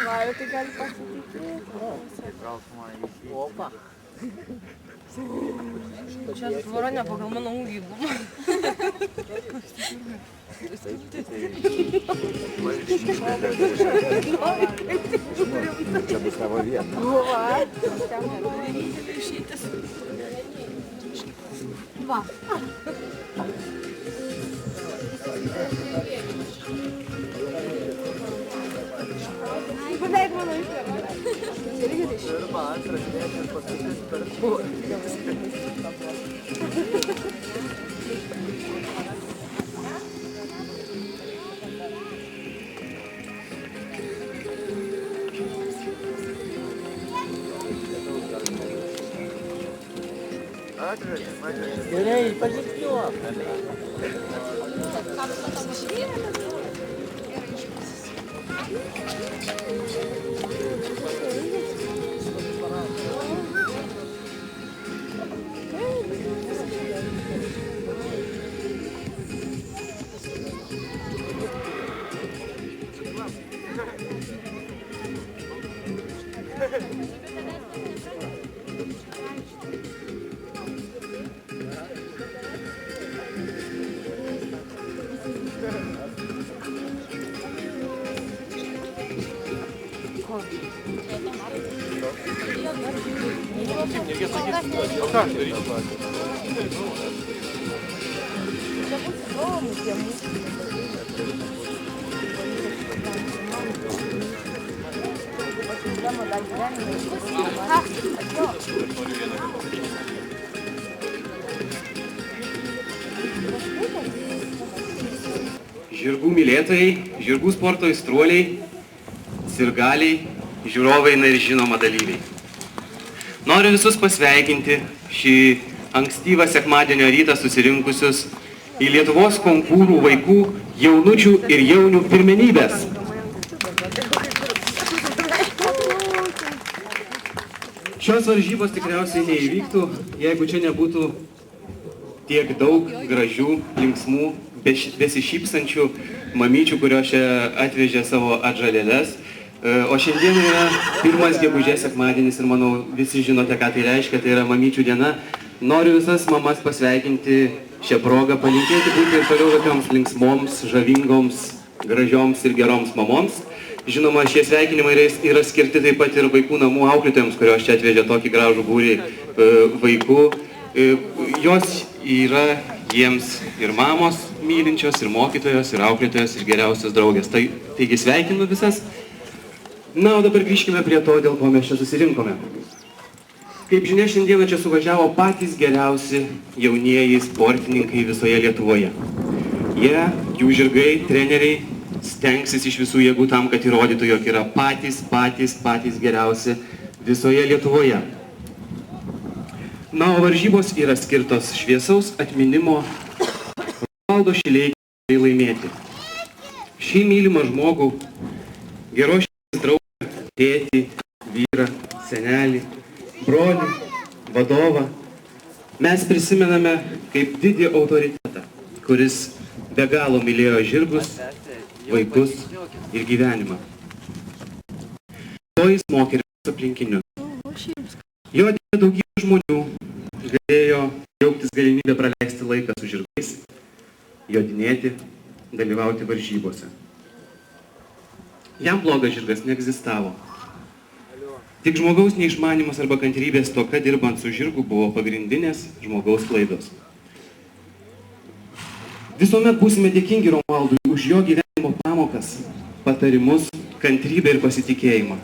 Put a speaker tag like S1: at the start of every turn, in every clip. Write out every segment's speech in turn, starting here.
S1: Vai, tai gali pasitikėti.
S2: Opa.
S1: Čia tvora ne pagal mano ūgį buvo.
S2: Čia bus tavo vieta.
S1: Va. Beveik mano išvėra. Irgi iš.
S2: Pirma, antras, trečias, paskutinis per Gerai, pažiūrėk.
S3: Žirgų mylėtojai, žirgų sporto aistruoliai, sirgaliai, žiūrovai na ir žinoma dalyviai. Noriu visus pasveikinti šį ankstyvą sekmadienio rytą susirinkusius į Lietuvos konkūrų vaikų, jaunučių ir jaunių pirmenybės. Šios varžybos tikriausiai neįvyktų, jeigu čia nebūtų tiek daug gražių, linksmų, besišypsančių mamyčių, kurios čia atvežė savo atžalėles. O šiandien yra 1 gegužės sekmadienis ir manau visi žinote, ką tai reiškia, tai yra mamyčių diena. Noriu visas mamas pasveikinti šią progą, palinkėti būti ir toliau tokioms linksmoms, žavingoms, gražioms ir geroms mamoms. Žinoma, šie sveikinimai yra skirti taip pat ir vaikų namų auklėtojams, kurios čia atvežė tokį gražų būrį vaikų. Jos yra jiems ir mamos mylinčios, ir mokytojos, ir auklėtojos, ir geriausios draugės. Taigi sveikinu visas. Na, o dabar grįžkime prie to, dėl ko mes čia susirinkome. Kaip žinia, šiandieną čia suvažiavo patys geriausi jaunieji sportininkai visoje Lietuvoje. Jie, jų žirgai, treneriai stengsis iš visų jėgų tam, kad įrodytų, jog yra patys geriausi visoje Lietuvoje. Na, o varžybos yra skirtos šviesaus atminimo Romualdo Šileikio laimėti. Šį mylimą žmogų, geros širdies draugą, tėtį, vyrą, senelį, brolį, vadovą, mes prisimename kaip didį autoritetą, kuris be galo mylėjo žirgus, vaikus ir gyvenimą. To jis mokė ir aplinkinius. Jo dėka daugybė žmonių galėjo džiaugtis galimybę praleisti laiką su žirgais, jodinėti, dalyvauti varžybose. Jam blogas žirgas neegzistavo. Tik žmogaus neišmanymas arba kantrybės stoka dirbant su žirgu buvo pagrindinės žmogaus klaidos. Visuomet būsime dėkingi Romualdui už jo gyvenimo pamokas, patarimus, kantrybę ir pasitikėjimą.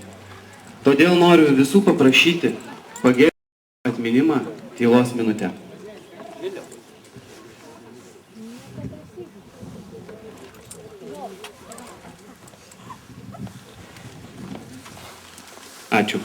S3: Todėl noriu visų paprašyti pagerbti atminimą tylos minute. Ačiū.